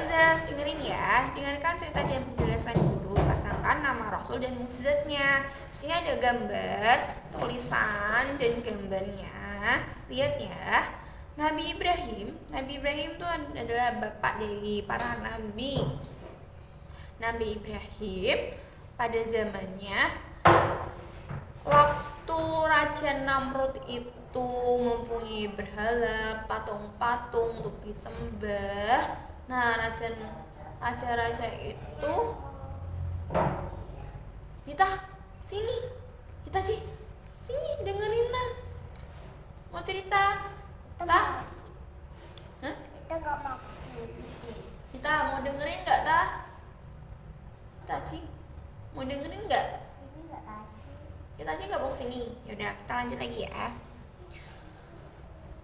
Zah, dengerin ya. Dengarkan cerita dan penjelasan guru. Pasangkan nama Rasul dan mukjizatnya. Sini ada gambar, tulisan, dan gambarnya. Lihat ya. Nabi Ibrahim itu adalah bapak dari para nabi. Nabi Ibrahim pada zamannya, waktu Raja Namrud itu mempunyai berhala, patung-patung untuk disembah. Nah, raja-raja itu, Nita, sini, Hitachi, sini dengerin lah. Mau cerita? Ta? Hah? Kita nggak maksud. Nita mau dengerin nggak, Ta? Hitachi, mau dengerin nggak? Ini nggak tadi. Hitachi nggak mau sini. Yaudah, kita lanjut lagi ya.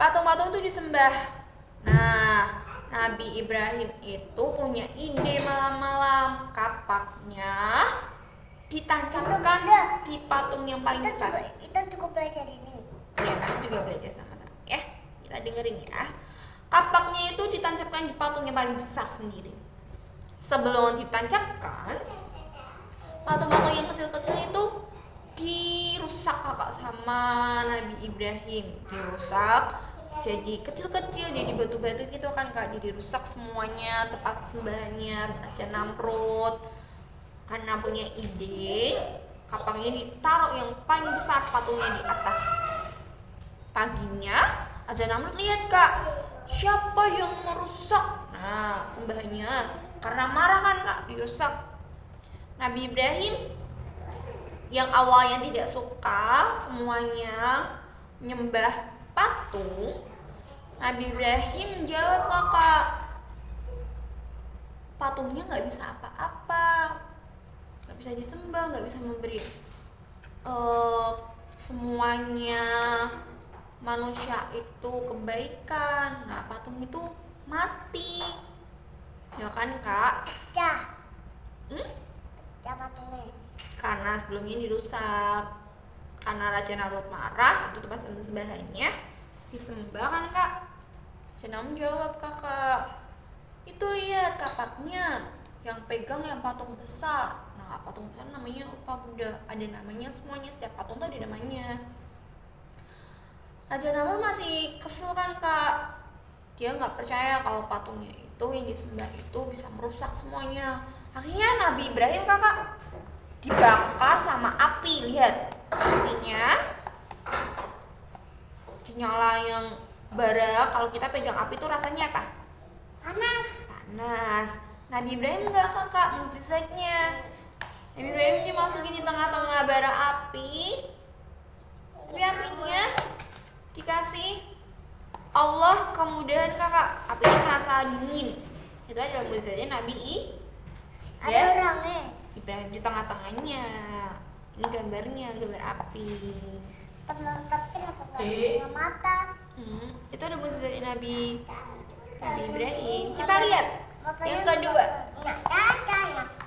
Patung-patung itu disembah. Nah, Nabi Ibrahim itu punya ide malam-malam, kapaknya ditancapkan di patung yang paling besar. Kita cukup belajar ini. Ya, nanti juga belajar sama-sama ya. Kita dengerin ya. Kapaknya itu ditancapkan di patung yang paling besar sendiri. Sebelum ditancapkan, patung-patung yang kecil-kecil itu dirusak kakak sama Nabi Ibrahim. Dirusak jadi kecil-kecil, jadi batu-batu gitu kan kak. Jadi rusak semuanya tempat sembahannya Raja Namrud. Karena punya ide, kapaknya ditaruh yang paling besar, patungnya di atas. Paginya Raja Namrud lihat kak, siapa yang merusak? Nah, sembahannya karena marah kan kak, dirusak. Nabi Ibrahim yang awalnya tidak suka semuanya nyembah patung, Nabi Ibrahim jawab kakak, patungnya nggak bisa apa-apa, nggak bisa disembah, nggak bisa memberi semuanya manusia itu kebaikan. Nah, patung itu mati, ya kan kak? Pecah. Pecah patungnya. Karena sebelumnya dirusak. Karena Raja Namrud marah, itu tempat sembahannya disembah kan kak. Raja Namrud jawab kakak, itu lihat kapaknya, yang pegang yang patung besar. Nah, patung besar namanya lupa Buddha, ada namanya semuanya, setiap patung tuh ada namanya. Raja Namrud masih kesel kan kak, dia nggak percaya kalau patungnya itu yang disembah itu bisa merusak semuanya. Akhirnya Nabi Ibrahim kakak dibakar sama api. Lihat apinya dinyala yang bara. Kalau kita pegang api itu rasanya apa? Panas. Nabi Ibrahim enggak kakak, mukjizatnya Nabi Ibrahim dimasukin di tengah-tengah bara api, tapi apinya dikasih Allah kemudahan kakak, apinya merasa dingin. Itu adalah mukjizatnya Nabi Ada orangnya. Ibrahim di tengah-tengahnya. Ini gambarnya, gambar api. Tapi kenapa nggak punya mata? Itu ada mukjizatnya Nabi Ibrahim. Kita lihat yang kedua.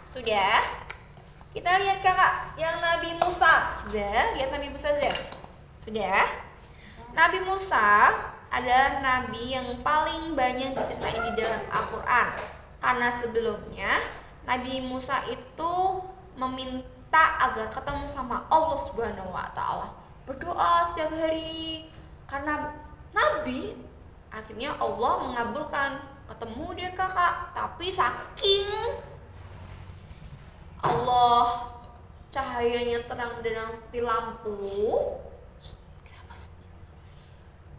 Sudah. Kita lihat kakak yang Nabi Musa. Lihat Nabi Musa sudah. Nabi Musa adalah nabi yang paling banyak diceritain di dalam Al-Quran. Karena sebelumnya Nabi Musa itu meminta agar ketemu sama Allah Subhanahu wa Ta'ala, berdoa setiap hari. Karena Nabi, akhirnya Allah mengabulkan, ketemu dia kakak. Tapi saking Allah cahayanya terang dan seperti lampu,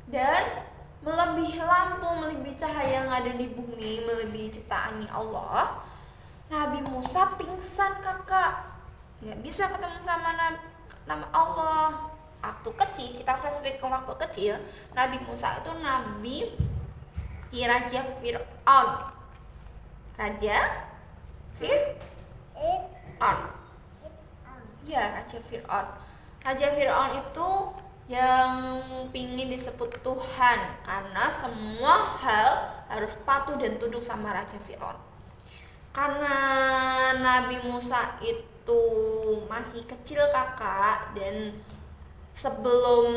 dan melebihi lampu, melebihi cahaya yang ada di bumi, melebihi ciptaannya Allah, Nabi Musa pingsan kakak, nggak bisa ketemu sama nama Allah. Waktu kecil, kita flashback ke waktu kecil, Nabi Musa itu nabi di Raja Fir'aun. Raja Fir'aun. Raja Fir'aun itu yang pingin disebut Tuhan, karena semua hal harus patuh dan tunduk sama Raja Fir'aun. Karena Nabi Musa itu masih kecil kakak, dan sebelum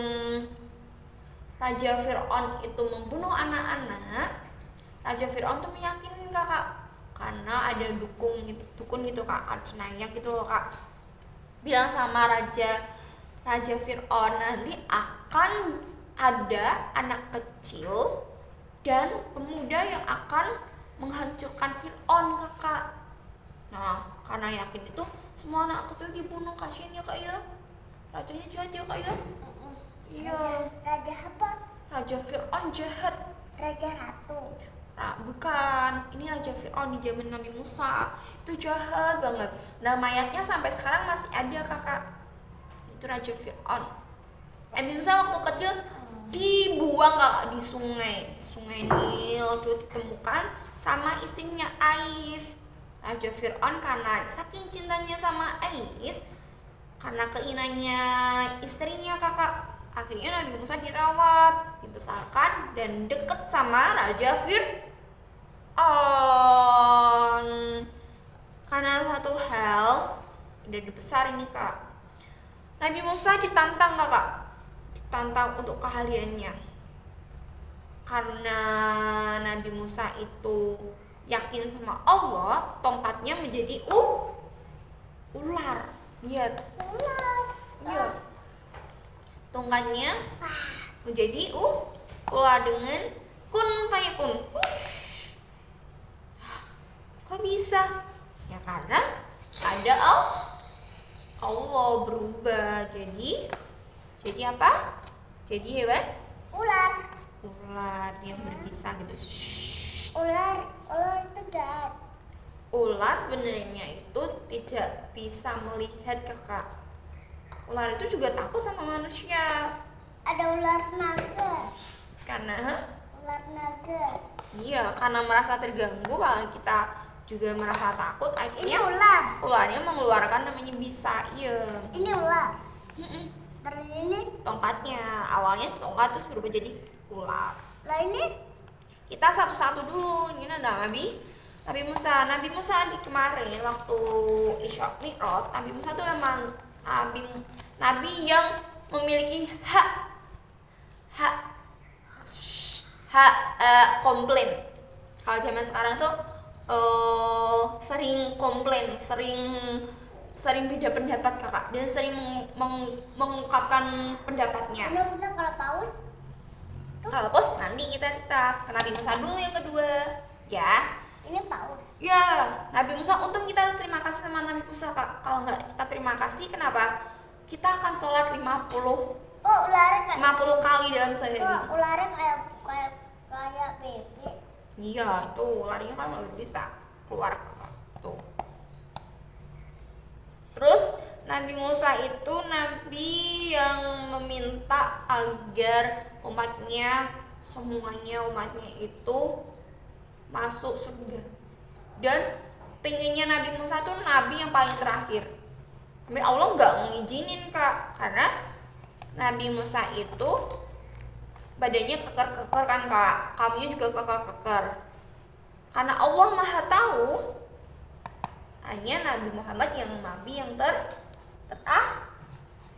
Raja Fir'aun itu membunuh anak-anak, Raja Fir'aun tuh meyakinin kakak sana ada dukun gitu kak, Arcenayak gitu loh kak, bilang sama Raja Fir'aun, nanti akan ada anak kecil dan pemuda yang akan menghancurkan Fir'aun kakak. Nah karena yakin itu semua anak kecil dibunuh, kasihan ya kak ya, rajanya jahat ya kak ya. Iya, Raja apa? Raja Fir'aun jahat. Raja Ratu. Nah, bukan, ini Raja Fir'aun di zaman Nabi Musa itu jahat banget. Nah mayatnya sampai sekarang masih ada kakak, itu Raja Fir'aun. Nabi Musa waktu kecil dibuang kakak di sungai Nil, tuh ditemukan sama istrinya Ais. Raja Fir'aun karena saking cintanya sama Ais, karena keinginannya istrinya kakak, akhirnya Nabi Musa dirawat, dibesarkan dan deket sama Raja Fir'aun. Karena satu hal udah dibesar ini kak, Nabi Musa ditantang kakak, ditantang untuk keahliannya. Karena Nabi Musa itu yakin sama Allah, tongkatnya menjadi ular. Lihat, Ular. iya, tongkatnya menjadi ular dengan kun fayakun. Kok bisa? Ya karena ada Allah berubah jadi apa? Jadi hewan Ular. ular yang berbisa gitu. Ular itu jahat. Ular sebenarnya itu tidak bisa melihat kakak. Ular itu juga takut sama manusia. Ada ular naga. Karena Ular naga. iya, karena merasa terganggu, kalau kita juga merasa takut, Ini akhirnya ular. ularnya mengeluarkan namanya bisa. Iya. Ini ular. Mm-mm. Terus ini. Tongkatnya awalnya tongkat terus berubah jadi ular. Lah ini. Kita satu-satu dulu. Ini ada Nabi Musa. Nabi Musa di kemarin waktu Isra Mi'raj, Nabi Musa tuh emang nabi yang memiliki hak komplain. Kalau zaman sekarang tuh sering komplain, sering beda pendapat kakak, dan sering mengungkapkan pendapatnya. Benar-benar kalau paus. Kalau bos nanti kita cerita ke Nabi Musa dulu yang kedua ya. Ini paus. Ya, Nabi Musa, untung kita harus terima kasih sama Nabi Musa kak. Kalau nggak kita terima kasih, kenapa? Kita akan sholat 50 Kok ularnya kayak 50 kali dalam sehari. Kok ularnya kayak bebek. Iya, itu larinya kan lebih bisa keluar tuh. Terus Nabi Musa itu nabi yang meminta agar semuanya umatnya itu masuk surga. Dan pengennya Nabi Musa tuh nabi yang paling terakhir. Tapi Allah nggak ngizinin kak, karena Nabi Musa itu badannya keker-keker kan kak, kamunya juga keker-keker. Karena Allah Maha Tahu, hanya Nabi Muhammad yang nabi yang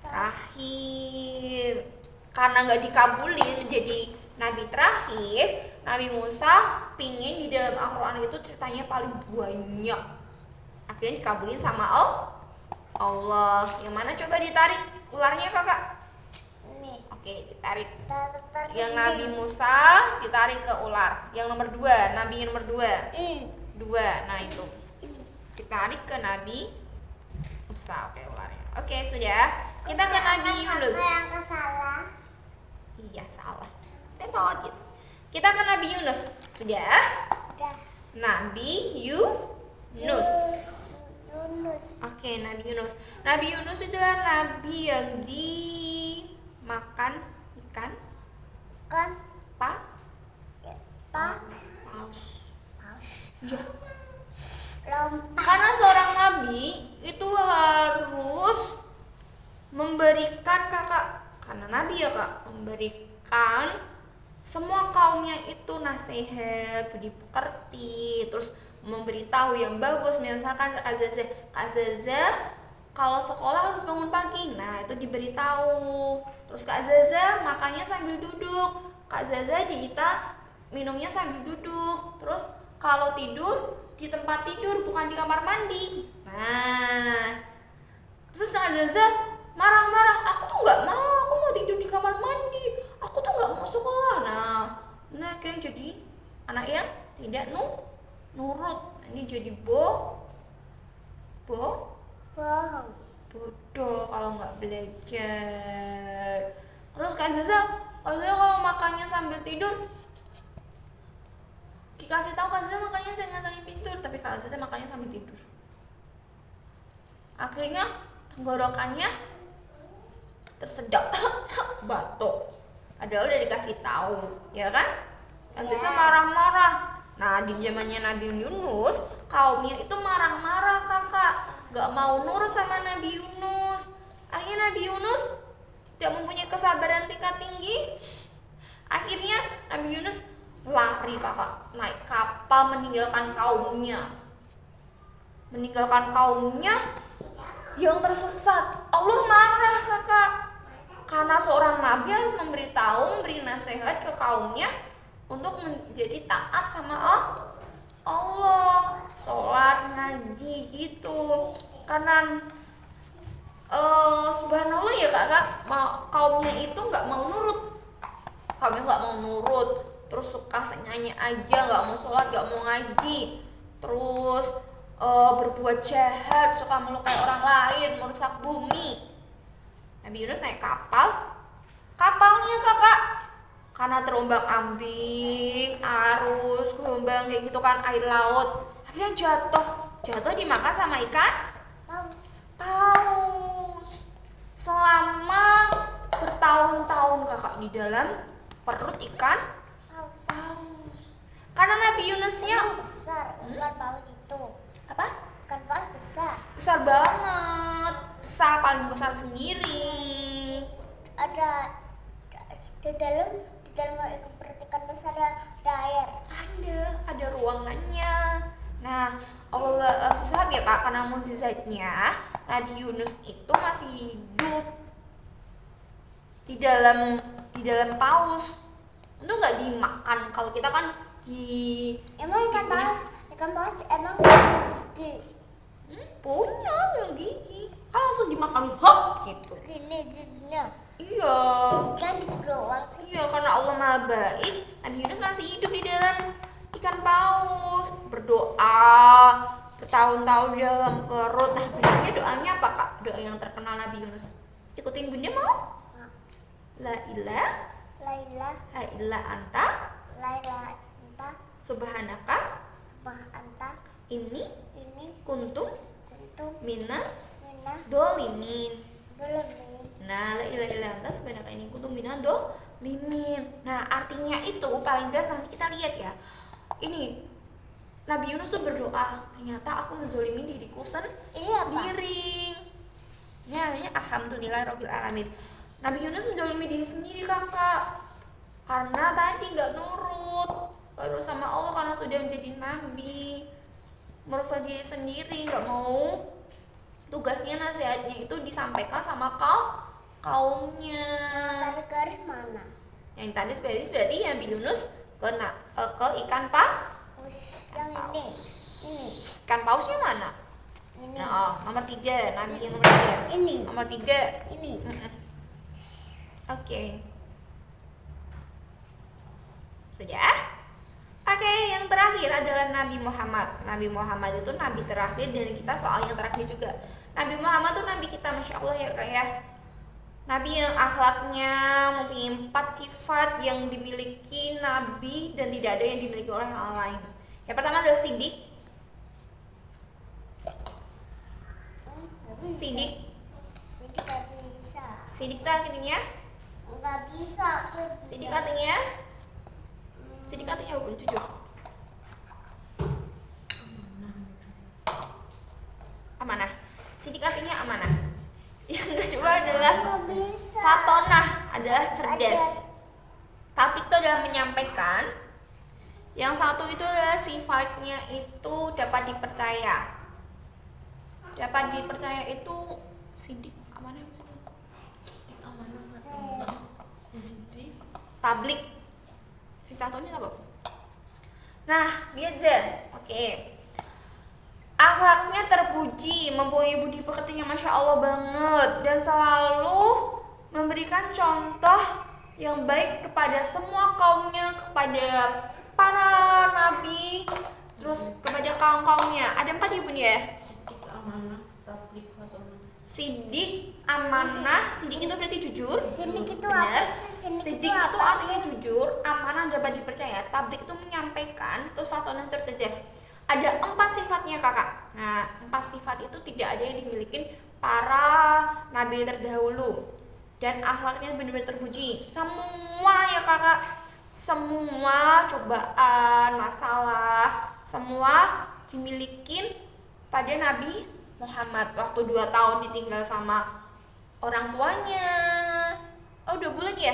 terakhir. Karena nggak dikabulin menjadi nabi terakhir, Nabi Musa pingin di dalam Al-Quran itu ceritanya paling banyak. Akhirnya dikabulin sama Allah. Yang mana coba ditarik ularnya kakak? Ini. Oke, ditarik. Tarik Yang sini. Nabi Musa ditarik ke ular. Yang nomor 2, nabi yang nomor 2. Ini. 2, nah itu. Ini. Ditarik ke Nabi Musa, oke ularnya. Oke, sudah. Kita ke Nabi Yunus. Yang salah. Iya, salah. Tetot gitu. Kita ke Nabi Yunus. Sudah? Udah. Nabi Yunus. Oke, Nabi Yunus. Nabi Yunus adalah nabi yang dimakan ikan Kan paus. Iya. Lompat. Karena seorang nabi itu harus memberikan kakak, karena nabi ya kak, memberikan semua kaumnya itu nasihat, budi pekerti, terus memberitahu yang bagus. Misalkan Azaza kalau sekolah harus bangun pagi, nah itu diberitahu. Terus Kak Zaza makannya sambil duduk, Kak Zaza minumnya sambil duduk. Terus kalau tidur di tempat tidur, bukan di kamar mandi. Nah, terus Azaza marah-marah, aku tuh nggak mau, aku mau tidur di kamar mandi, aku tuh nggak mau sekolah. Nah akhirnya jadi anak yang tidak nurut. Ini jadi bohong, bodoh kalau nggak belajar. Terus Kak Zaza kalau makannya sambil tidur, dikasih tahu Kak Zaza makannya jangan sambil tidur, tapi Kak Zaza makannya sambil tidur. Akhirnya tenggorokannya tersedak batuk. Padahal udah dikasih tahu, ya kan? Kak Zaza marah-marah. Nah, di zamannya Nabi Yunus, kaumnya itu marah-marah kakak, gak mau nurut sama Nabi Yunus. Akhirnya Nabi Yunus tidak mempunyai kesabaran tingkat tinggi. Akhirnya Nabi Yunus lari kakak, naik kapal meninggalkan kaumnya yang tersesat. Allah marah kakak, karena seorang nabi harus memberi nasihat ke kaumnya untuk menjadi taat sama Allah, sholat, ngaji gitu. Karena subhanallah ya kakak, kaumnya itu nggak mau nurut, terus suka senyanyi aja, nggak mau sholat, nggak mau ngaji, terus berbuat jahat, suka melukai orang lain, merusak bumi. Nabi Yunus naik kapalnya kakak, karena terombang-ambing, arus, gelombang kayak gitu kan, air laut, akhirnya jatuh dimakan sama ikan paus. Selama bertahun-tahun kakak di dalam perut ikan paus. Karena Nabi Yunusnya besar, ikan paus itu. apa? Ikan paus Besar banget, paling besar sendiri. Ada di dalam perut ikan paus ada air. Ada ruangannya. Nah, Allah bisa ya kak, karena mukjizatnya Nabi Yunus itu masih hidup di dalam paus. Itu nggak dimakan. Kalau kita kan Emang ikan paus emang punya gigi? Punya yang gigi. Kan langsung dimakan hop gitu. Gini giginya. Iya. Kan gitu doang sih. Iya, karena Allah Maha Baik, Nabi Yunus masih hidup di dalam ikan paus, berdoa bertahun-tahun di dalam perut. Nah, benarnya doanya apa kak? Doa yang terkenal Nabi Yunus. Ikutin bunda mau? La ilaha illa anta subhanaka ini kuntum minna dolimin. Nah, la ilaha illa anta subhanaka ini kuntum minna dolimin. Nah, artinya itu paling jelas nanti kita lihat ya. Ini Nabi Yunus tuh berdoa, ternyata aku menzolimi diriku sendiri. Ini namanya alhamdulillahirabbil alamin. Nabi Yunus menzolimi diri sendiri kakak, karena tadi nggak nurut sama Allah, karena sudah menjadi nabi, merusak diri sendiri, nggak mau tugasnya, nasihatnya itu disampaikan sama kaumnya. Tarik garis mana? Yang tadi berarti Nabi Yunus ke ikan paus. Yang ini. Ikan pausnya mana? Ini. Nah, nomor 3, Nabi yang nomor 3. Ini. Nomor 3. Ini. Oke. Sudah? Oke, yang terakhir adalah Nabi Muhammad. Nabi Muhammad itu nabi terakhir, dan kita soal yang terakhir juga. Nabi Muhammad tuh nabi kita, Masya Allah ya kayak nabi yang akhlaknya mempunyai 4 sifat yang dimiliki nabi dan tidak ada yang dimiliki oleh orang lain. Yang pertama adalah sidik. Sidik itu artinya? Nggak bisa. Sidik artinya? Sidik artinya bukan jujur. Amanah. Sidik artinya amanah. Yang kedua adalah fatonah, adalah cerdas. Tapi itu adalah menyampaikan. Yang satu itu adalah sifatnya itu dapat dipercaya. Dapat dipercaya itu sidik, amanah. Tablik. Si satunya apa? Nah, lihat Zen. Oke. akhlaknya terpuji, mempunyai budi pekerti yang Masya Allah banget, dan selalu memberikan contoh yang baik kepada semua kaumnya, kepada para nabi, terus kepada kaum-kaumnya. Ada 4 ya bun ya? Sidik, amanah, sidik itu berarti jujur. Sidik itu Benar. apa sih? Sidik itu artinya jujur, amanah dapat dipercaya, tablik itu menyampaikan, terus fatonah cerdas. Ada 4 sifatnya kakak. Nah, 4 sifat itu tidak ada yang dimiliki para nabi terdahulu, dan akhlaknya benar-benar terpuji. Semua ya kakak, semua cobaan, masalah, semua dimiliki pada Nabi Muhammad waktu 2 tahun ditinggal sama orang tuanya. Oh 2 bulan ya?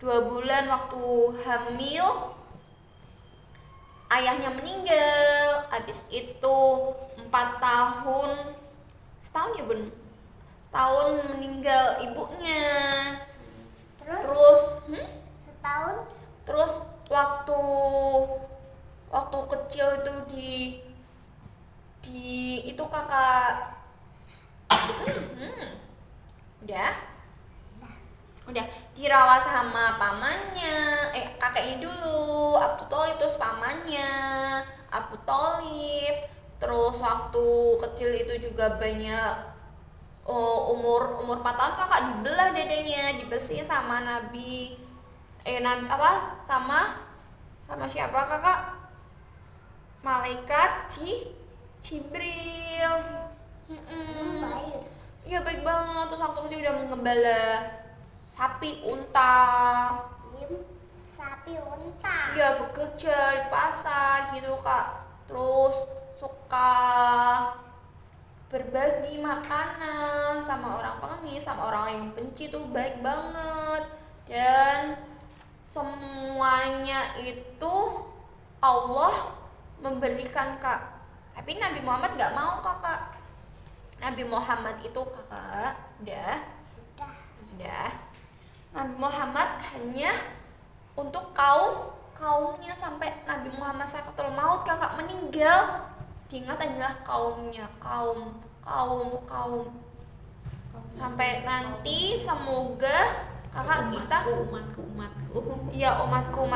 2 bulan waktu hamil, ayahnya meninggal. Habis itu 4 tahun, setahun ya bun? Setahun meninggal ibunya. Terus Setahun. terus waktu kecil itu di itu kakak udah dirawat sama pamannya, kakak ini dulu Abu Thalib, terus pamannya Abu Thalib. Terus waktu kecil itu juga banyak umur 4 tahun kakak dibelah dadanya, dibersihin sama nabi sama siapa kakak? Malaikat Jibril. Iya baik banget. Terus waktu kecil udah mengembala sapi, unta. Sapi unta. Dia bekerja di pasar gitu kak. Terus suka berbagi makanan sama orang pengemis, sama orang yang benci, tuh baik banget. Dan semuanya itu Allah memberikan kak. Tapi Nabi Muhammad gak mau kakak. Nabi Muhammad itu kakak sudah. Nabi Muhammad hanya untuk kaumnya, sampai Nabi Muhammad sakaratul maut kakak meninggal, diingat adalah kaumnya, kaum sampai nanti semoga kakak kita umatku iya umatku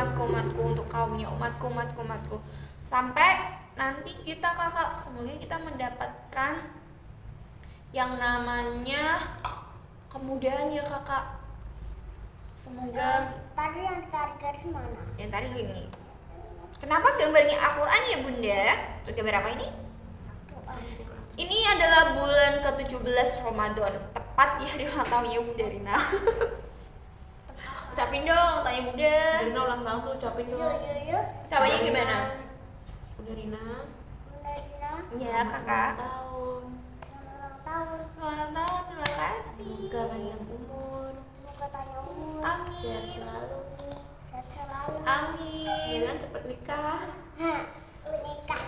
untuk kaumnya, umatku sampai nanti kita kakak semoga kita mendapatkan yang namanya kemudahan ya kakak. Semoga Tadi yang tarik garis mana? yang tadi ini. Kenapa gambarnya Al-Quran ya bunda? Terus gambar apa ini? Ini adalah bulan ke-17 Ramadan, tepat di hari ulang tahunnya Bunda Rina. Ucapin dong, tanya Bunda. Rina ulang tahun tuh, ucapin dong. Yuk. Caranya gimana? Bunda Rina Bunda Rina, Iya kakak. tahun, selamat ulang tahun. Ulang tahun, terima kasih. semoga panjang umur, Semoga tanya umur. sehat Amin. selalu. Sehat selalu. Amin. Rina cepet nikah. Nikah.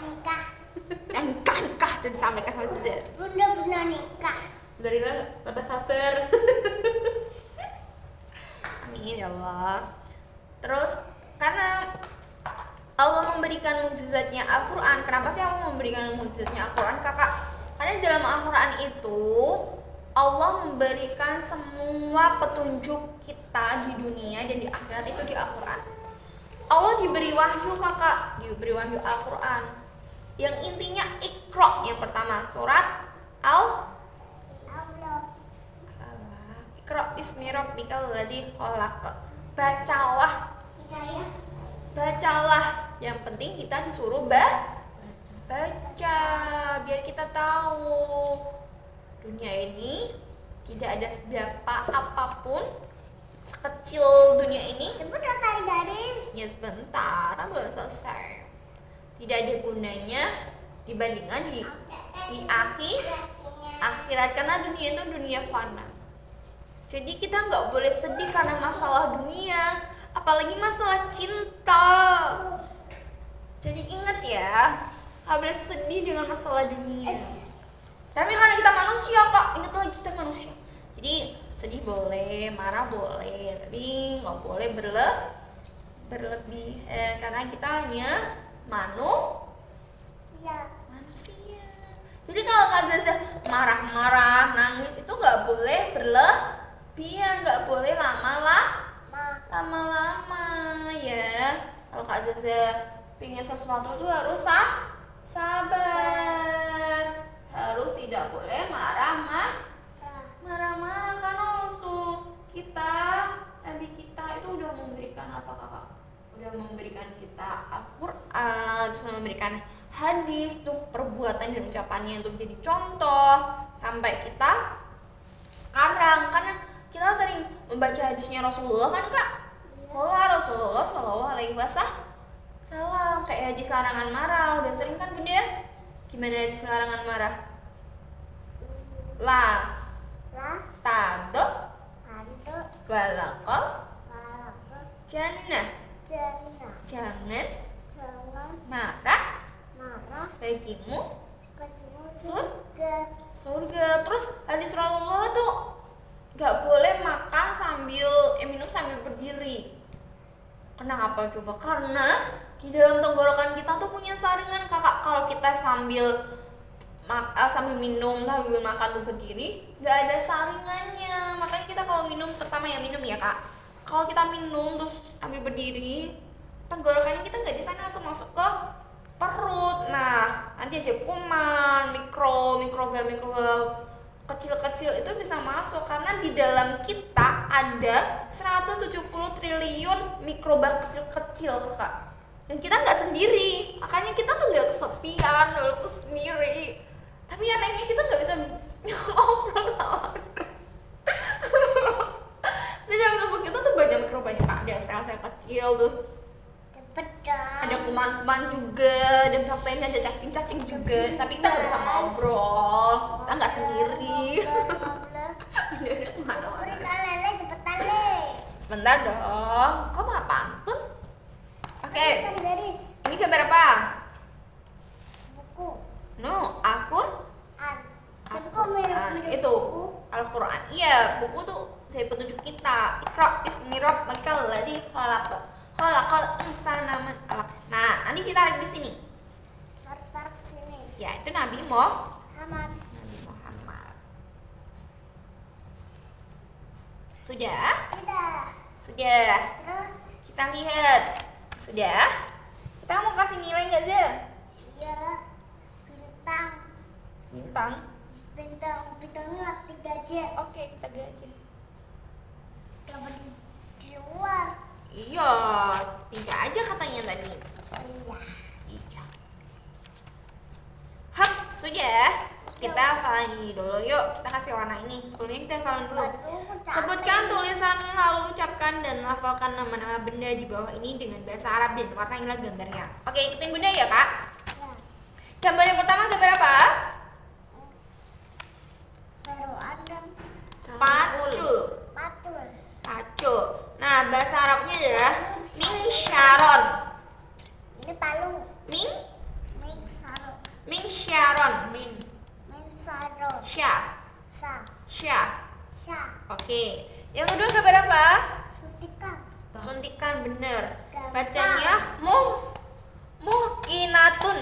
Nikah dan disampaikan sama Ziza. Bunda nikah. Bunda Rina tambah sabar. Amin ya Allah. Terus karena Allah memberikan mukjizatnya Al-Quran. Kenapa sih Allah memberikan mukjizatnya Al-Quran kakak? Karena dalam Al-Quran itu Allah memberikan semua petunjuk kita di dunia dan di akhirat itu di Al-Quran. Allah diberi wahyu kakak, diberi wahyu Al-Quran yang intinya Iqra, yang pertama surat Allah. Iqra bismi rabbikal ladzi khalaq. Bacalah. Yang penting kita disuruh baca biar kita tahu dunia ini tidak ada seberapa apapun, sekecil dunia ini. Coba udah tarik garis. Ya sebentar, belum selesai. Tidak ada gunanya dibandingkan di akhirat, karena dunia itu dunia fana. Jadi kita nggak boleh sedih karena masalah dunia, apalagi masalah cinta. Jadi ingat ya, nggak boleh sedih dengan masalah dunia. Tapi karena kita manusia kak, ingat lagi kita manusia. Jadi sedih boleh, marah boleh, tapi nggak boleh berlebihan karena kita hanya manusia. marah-marah, nangis itu nggak boleh berlebihan, nggak boleh lama-lama ya. Kalau Kak Zaza pengen sesuatu tuh harus sabar, harus tidak boleh marah-marah karena Rasul kita, Nabi kita itu udah memberikan apa kakak? Udah memberikan kita Al-Quran, sudah memberikan hadis tuh perbuatan dan ucapannya untuk jadi contoh sampai kita sekarang, karena kita sering membaca hadisnya Rasulullah kan kak. Qala Rasulullah Shallallahu Alaihi Wasallam, kayak hadis larangan marah udah sering kan bunda ya? Gimana hadis larangan marah? La tado balakol jannah, jangan marah bagimu surga. Terus hadis Rasulullah tuh nggak boleh makan minum sambil berdiri. Kenapa coba? Karena di dalam tenggorokan kita tuh punya saringan kakak. Kalau kita sambil minum sambil makan tuh berdiri, nggak ada saringannya. Makanya kita kalau minum, pertama ya minum ya kak. Kalau kita minum terus ambil berdiri, tenggorokannya kita nggak di sana, langsung masuk ke perut. Nah, nanti aja kuman, mikrobal kecil-kecil itu bisa masuk karena di dalam kita ada 170 triliun mikroba kecil-kecil kakak. Dan kita nggak sendiri, makanya kita tuh nggak kesepian walaupun sendiri. Tapi anehnya kita nggak bisa ngobrol sama di dalam tubuh kita tuh banyak mikrobanya kak. Ada sel-sel kecil, terus ada kuman-kuman juga, dan faktanya ada cacing-cacing juga. Tapi kita nggak bisa ngobrol, kita nggak sendiri. Udah kemana-mana. Sebentar dong, kok malah pantun? Oke. Ini gambar apa? Buku. No, Al-Quran. Itu Al-Quran. Iya, buku tuh saya petunjuk kita. Iqra bismi rabbikal ladzi khalaq. Khalaqal insana min 'alaq. Nah, nanti kita tarik di sini. Tarik ke sini. Ya, itu Nabi Muhammad. Sudah? Sudah. Terus Kita lihat. Sudah? Kita mau kasih nilai nggak, Za? iya Bintang. bintangnya 3 aja. Oke, kita aja. Coba di luar. Iya, 3 aja katanya tadi. Iya. Hap, sudah. Kita hafalin ini dulu yuk. Kita kasih warna ini. Sebelumnya kita hafalin dulu. Sebutkan tulisan lalu ucapkan dan hafalkan nama-nama benda di bawah ini dengan bahasa Arab dan warnailah gambarnya. Oke, ikutin bunda ya kak. Gambar yang pertama gambar apa? Seruan dan Pacul. Nah, bahasa Arabnya adalah mingsyaron. ini palu. Mingsyaron. Saro. Sya. Sya. Oke. Yang kedua gambar apa? Suntikan, bener. Gambar. Bacanya muhkinatun.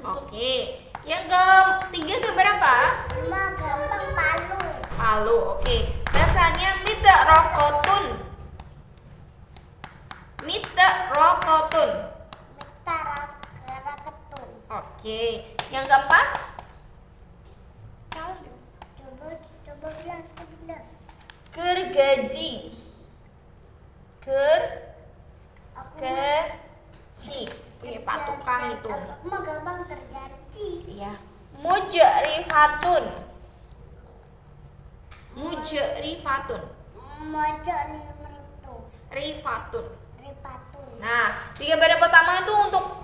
Oke. Yang ketiga gambar apa? Gampang palu. Palu. Oke. Bahasanya mitraqatun. Raketun. Oke. Yang keempat? Coba bilang ke bunda. Gergaji. Punya Pak Tukang itu. Aku mah gampang tergaji. Iya. Mujrifatun. Mojo nih merutu. Rifatun. Ripatun. Nah, di gambar yang pertama itu untuk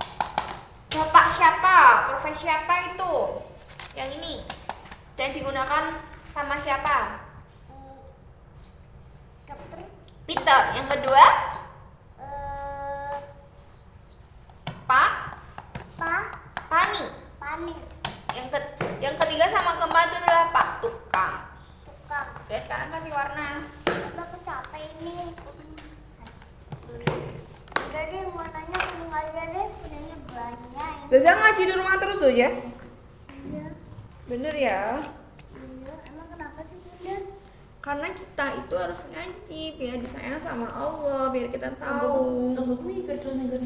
bapak siapa, profesi siapa itu? Yang ini. Dan digunakan sama siapa? Dokter. Peter. Yang kedua? Pani. Yang ketiga sama keempat itu adalah Pak Tukang. Oke, sekarang kasih warna. Coba aku capek ini. Udah deh, warnanya aku aja deh. Warnanya banyak. Gaza ngaji di rumah terus loh ya? Iya. Bener ya? Iya, emang kenapa sih Bunda? Karena kita itu harus ngaji biar disayang sama Allah, biar kita tahu. Tunggu, ini kerjaan negara